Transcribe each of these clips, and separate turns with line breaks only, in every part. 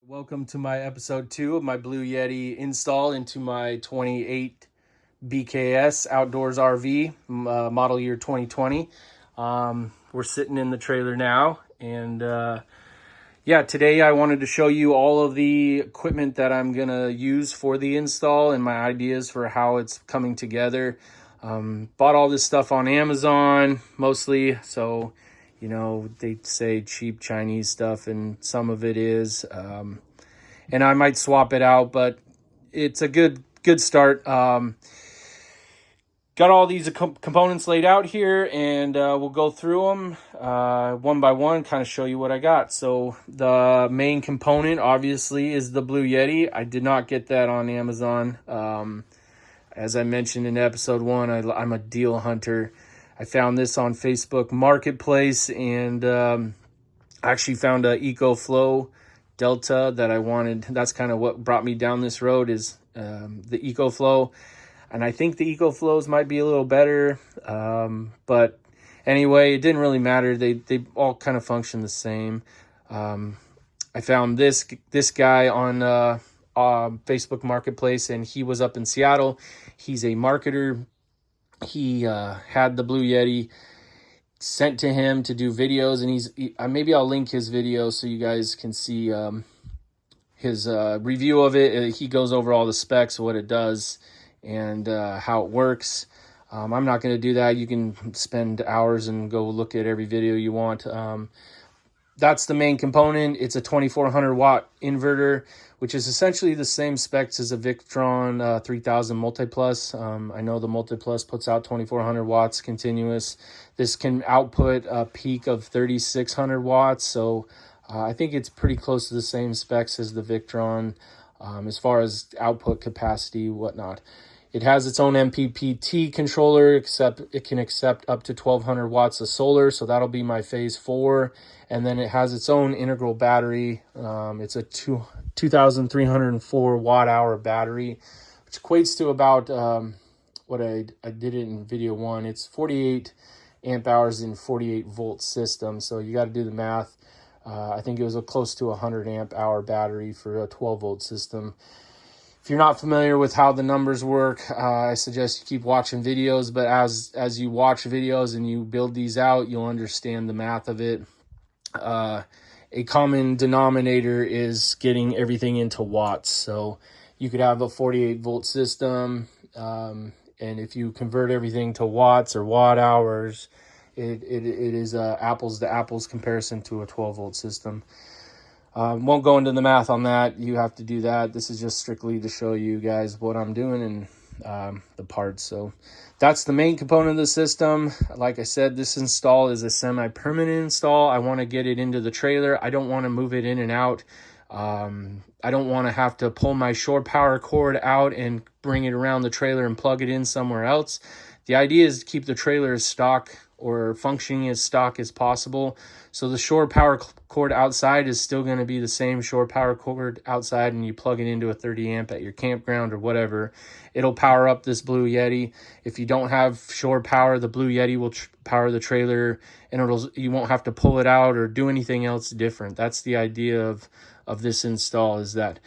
Welcome to my episode 2 of my Blue Yeti install into my 28 BKS Outdoors RV, model year 2020. We're sitting in the trailer now, and yeah, today I wanted to show you all of the equipment that I'm going to use for the install and my ideas for how it's coming together. Bought all this stuff on Amazon mostly, so you know, they say cheap Chinese stuff, and some of it is. And I might swap it out, but it's a good start. Got all these components laid out here, and we'll go through them one by one, kind of show you what I got. So the main component, obviously, is the Blue Yeti. I did not get that on Amazon. As I mentioned in episode 1, I'm a deal hunter. I found this on Facebook Marketplace, and I actually found a EcoFlow Delta that I wanted. That's kind of what brought me down this road, is the EcoFlow. And I think the EcoFlows might be a little better. But anyway, it didn't really matter. They all kind of function the same. I found this guy on Facebook Marketplace, and he was up in Seattle. He's a marketer. He had the Blue Yeti sent to him to do videos, and maybe I'll link his video so you guys can see his review of it. He goes over all the specs, what it does, and how it works. I'm not going to do that. You can spend hours and go look at every video you want. That's the main component. It's a 2400 watt inverter, which is essentially the same specs as a Victron 3000 Multiplus. I know the Multiplus puts out 2400 watts continuous. This can output a peak of 3600 watts. So I think it's pretty close to the same specs as the Victron as far as output capacity, whatnot. It has its own MPPT controller, except it can accept up to 1200 watts of solar. So that'll be my phase 4. And then it has its own integral battery. It's a 2,304 watt hour battery, which equates to about what I did it in video 1. It's 48 amp hours in 48 volt system. So you got to do the math. I think it was close to 100 amp hour battery for a 12 volt system. If you're not familiar with how the numbers work, I suggest you keep watching videos. But as you watch videos and you build these out, you'll understand the math of it. A common denominator is getting everything into watts. So you could have a 48 volt system, and if you convert everything to watts or watt hours, it is a apples to apples comparison to a 12 volt system. Won't go into the math on that. You have to do that. This is just strictly to show you guys what I'm doing and the parts. So that's the main component of the system. Like I said, this install is a semi-permanent install. I want to get it into the trailer. I don't want to move it in and out. I don't want to have to pull my shore power cord out and bring it around the trailer and plug it in somewhere else. The idea is to keep the trailer as stock or functioning as stock as possible. So the shore power cord outside is still going to be the same shore power cord outside, and you plug it into a 30 amp at your campground or whatever. It'll power up this Blue Yeti. If you don't have shore power, the Blue Yeti will power the trailer, and you won't have to pull it out or do anything else different. That's the idea of this install, is that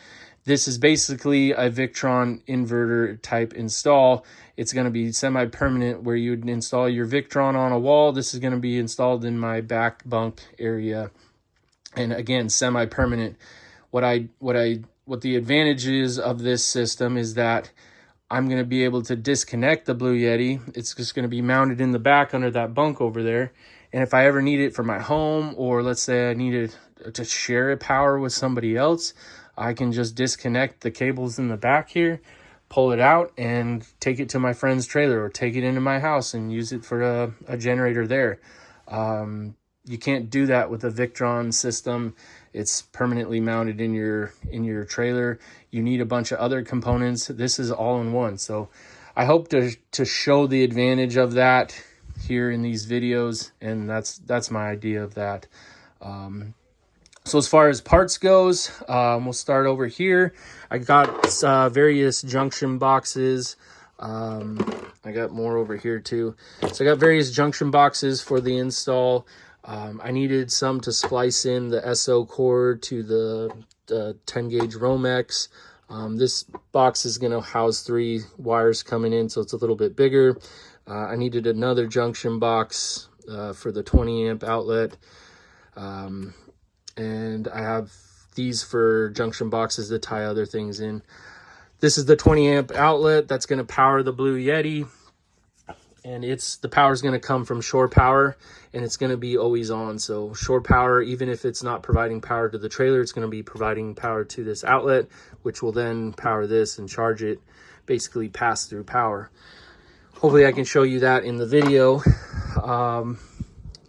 this is basically a Victron inverter type install. It's going to be semi-permanent, where you'd install your Victron on a wall. This is going to be installed in my back bunk area. And again, semi-permanent. What the advantages of this system is that I'm going to be able to disconnect the Blue Yeti. It's just going to be mounted in the back under that bunk over there. And if I ever need it for my home, or let's say I needed to share a power with somebody else, I can just disconnect the cables in the back here, pull it out, and take it to my friend's trailer, or take it into my house and use it for a generator there. You can't do that with a Victron system. It's permanently mounted in your trailer. You need a bunch of other components. This is all in one. So I hope to show the advantage of that here in these videos, and that's my idea of that. So as far as parts goes, we'll start over here. I got various junction boxes. I got more over here too. So I got various junction boxes for the install. I needed some to splice in the SO cord to 10 gauge Romex. This box is going to house 3 wires coming in, so it's a little bit bigger. I needed another junction box for the 20 amp outlet. And I have these for junction boxes to tie other things in. This is the 20 amp outlet that's going to power the Blue Yeti. And the power is going to come from shore power, and it's going to be always on. So shore power, even if it's not providing power to the trailer, it's going to be providing power to this outlet, which will then power this and charge it, basically pass through power. Hopefully I can show you that in the video,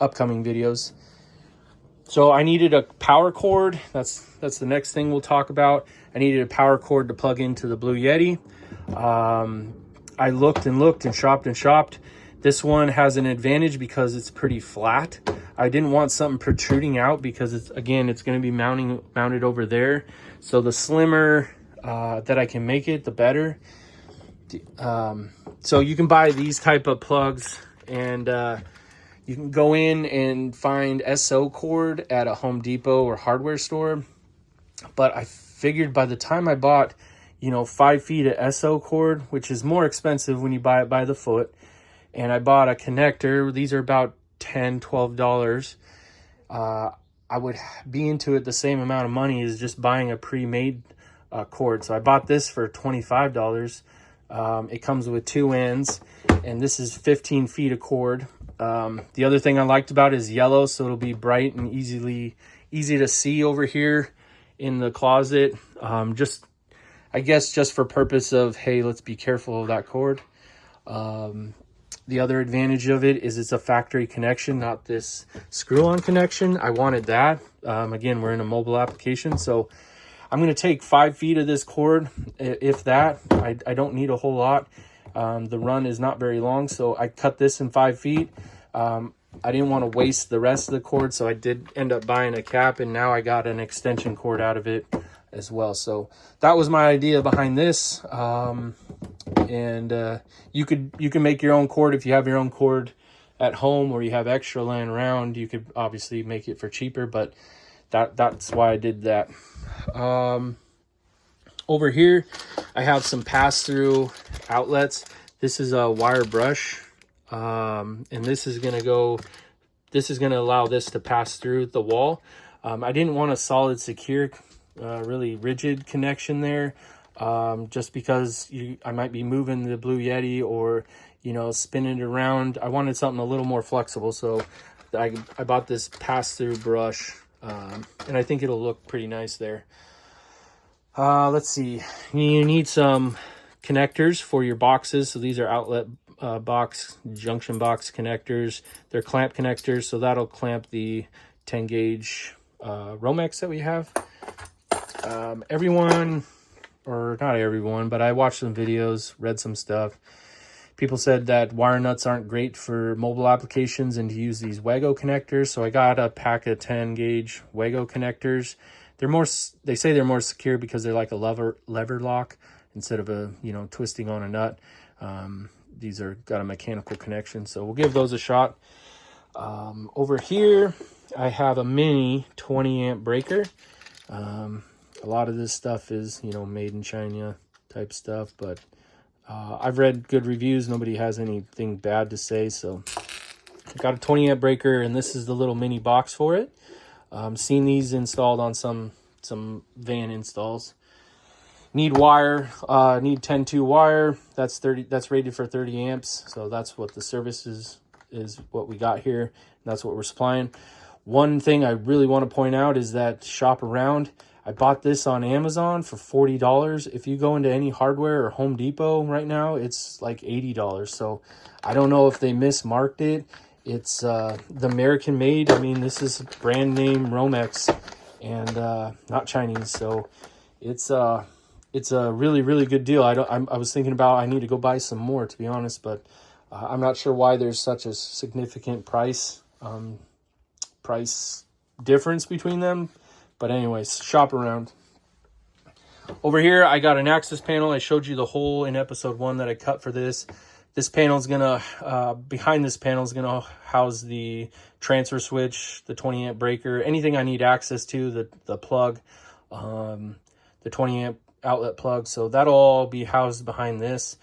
upcoming videos. So I needed a power cord. That's the next thing we'll talk about. I needed a power cord to plug into the Blue Yeti. I looked and looked and shopped. This one has an advantage because it's pretty flat. I didn't want something protruding out because it's going to be mounted over there. So the slimmer that I can make it, the better. So you can buy these type of plugs, and you can go in and find SO cord at a Home Depot or hardware store. But I figured by the time I bought 5 feet of SO cord, which is more expensive when you buy it by the foot, and I bought a connector. These are about $10-12. I would be into it the same amount of money as just buying a pre-made cord. So I bought this for $25. It comes with 2 ends, and this is 15 feet of cord. The other thing I liked about it is yellow, so it'll be bright and easy to see over here in the closet. I guess just for purpose of, hey, let's be careful of that cord. The other advantage of it is it's a factory connection, not this screw-on connection. I wanted that. Again, we're in a mobile application, so I'm going to take 5 feet of this cord, if that. I don't need a whole lot. The run is not very long, so I cut this in 5 feet. I didn't want to waste the rest of the cord, so I did end up buying a cap, and now I got an extension cord out of it as well. So that was my idea behind this. And you can make your own cord. If you have your own cord at home or you have extra laying around, you could obviously make it for cheaper, but that's why I did that. Over here I have some pass-through outlets. This is a wire brush, and this is going to allow this to pass through the wall. I didn't want a solid, secure, really rigid connection there, just because I might be moving the Blue Yeti or spinning it around. I wanted something a little more flexible, so I bought this pass-through brush, and I think it'll look pretty nice there. Let's see, you need some connectors for your boxes. So these are outlet junction box connectors. They're clamp connectors, so that'll clamp the 10 gauge Romex that we have. Everyone, or not everyone, but I watched some videos, read some stuff. People said that wire nuts aren't great for mobile applications and to use these Wago connectors. So I got a pack of 10 gauge Wago connectors. They say they're more secure because they're like a lever lock instead of a, twisting on a nut. These are got a mechanical connection, so we'll give those a shot. Over here, I have a mini 20 amp breaker. A lot of this stuff is, made in China type stuff, but I've read good reviews. Nobody has anything bad to say. So I've got a 20 amp breaker, and this is the little mini box for it. Seen these installed on some van installs. Need wire, need 10-2 wire. That's rated for 30 amps. So that's what the service is what we got here. That's what we're supplying. One thing I really want to point out is that shop around. I bought this on Amazon for $40. If you go into any hardware or Home Depot right now, it's like $80. So I don't know if they mismarked it. It's the American made. I mean, this is brand name Romex and not Chinese. So it's a really, really good deal. I was thinking about I need to go buy some more, to be honest, but I'm not sure why there's such a significant price difference between them. But anyways, shop around. Over here, I got an access panel. I showed you the hole in episode 1 that I cut for this. This panel is behind this panel is gonna house the transfer switch, the 20 amp breaker, anything I need access to, the plug. the 20 amp outlet plug. So that'll all be housed behind this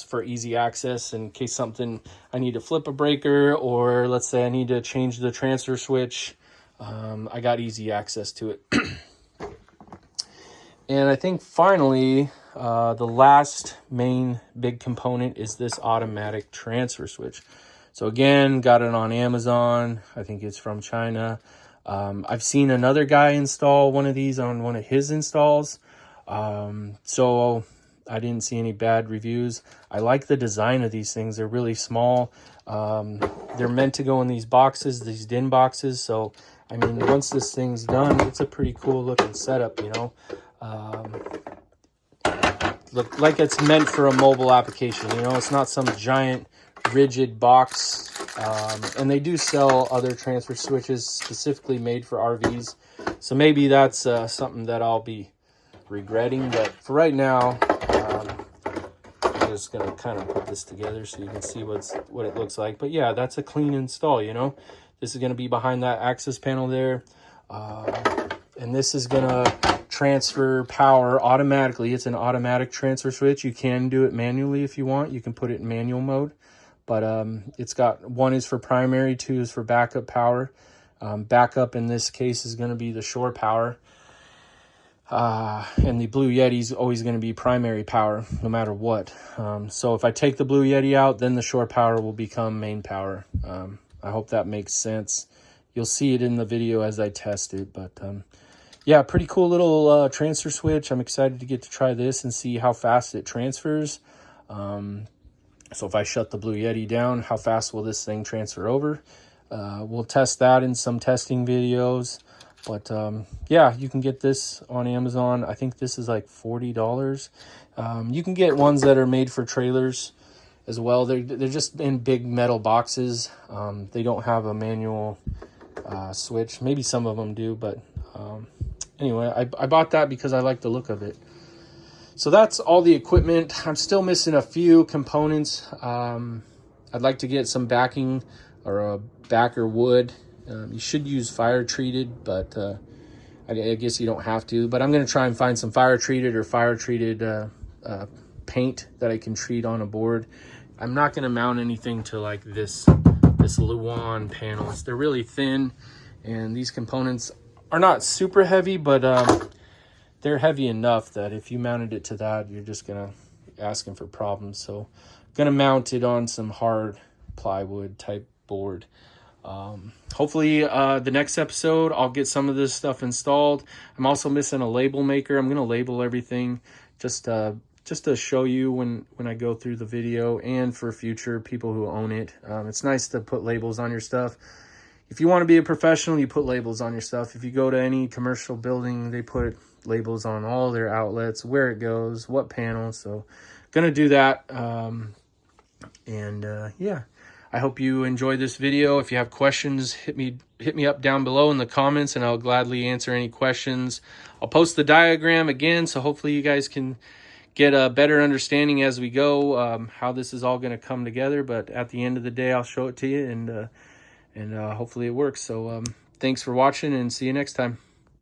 for easy access in case something, I need to flip a breaker, or let's say I need to change the transfer switch. I got easy access to it. And I think finally, the last main big component is this automatic transfer switch. So again, got it on Amazon. I think it's from China. I've seen another guy install one of these on one of his installs. So I didn't see any bad reviews. I like the design of these things. They're really small. They're meant to go in these boxes, these DIN boxes. So, I mean, once this thing's done, it's a pretty cool looking setup, you know. Look like it's meant for a mobile application, you know. It's not some giant rigid box. And they do sell other transfer switches specifically made for RVs. So maybe that's something that I'll be regretting. But for right now, I'm just going to kind of put this together so you can see what it looks like. But yeah, that's a clean install, you know. This is going to be behind that access panel there. And this is going to transfer power automatically. It's an automatic transfer switch. You can do it manually if you want. You can put it in manual mode. But it's got, 1 is for primary, 2 is for backup power. Backup in this case is going to be the shore power. And the Blue Yeti is always going to be primary power no matter what. So if I take the Blue Yeti out, then the shore power will become main power. I hope that makes sense. You'll see it in the video as I test it. But yeah, pretty cool little transfer switch. I'm excited to get to try this and see how fast it transfers. So if I shut the Blue Yeti down, how fast will this thing transfer over? We'll test that in some testing videos. But yeah, you can get this on Amazon. I think this is like $40. You can get ones that are made for trailers as well. They're just in big metal boxes. They don't have a manual switch. Maybe some of them do, but anyway, I bought that because I like the look of it. So that's all the equipment. I'm still missing a few components. I'd like to get some backing or a backer wood. You should use fire treated, but I guess you don't have to. But I'm going to try and find some fire treated or fire treated paint that I can treat on a board. I'm not going to mount anything to like this Luan panels. They're really thin, and these components are not super heavy, but they're heavy enough that if you mounted it to that, you're just gonna asking for problems. So I'm gonna mount it on some hard plywood type board. Hopefully the next episode I'll get some of this stuff installed. I'm also missing a label maker. I'm gonna label everything just to show you when I go through the video, and for future people who own it. It's nice to put labels on your stuff. If you want to be a professional, you put labels on your stuff. If you go to any commercial building, they put labels on all their outlets, where it goes, what panels. So gonna do that. Yeah, I hope you enjoyed this video. If you have questions, hit me up down below in the comments, and I'll gladly answer any questions. I'll post the diagram again, so hopefully you guys can get a better understanding as we go, how this is all going to come together. But at the end of the day, I'll show it to you, and hopefully it works. So thanks for watching, and see you next time.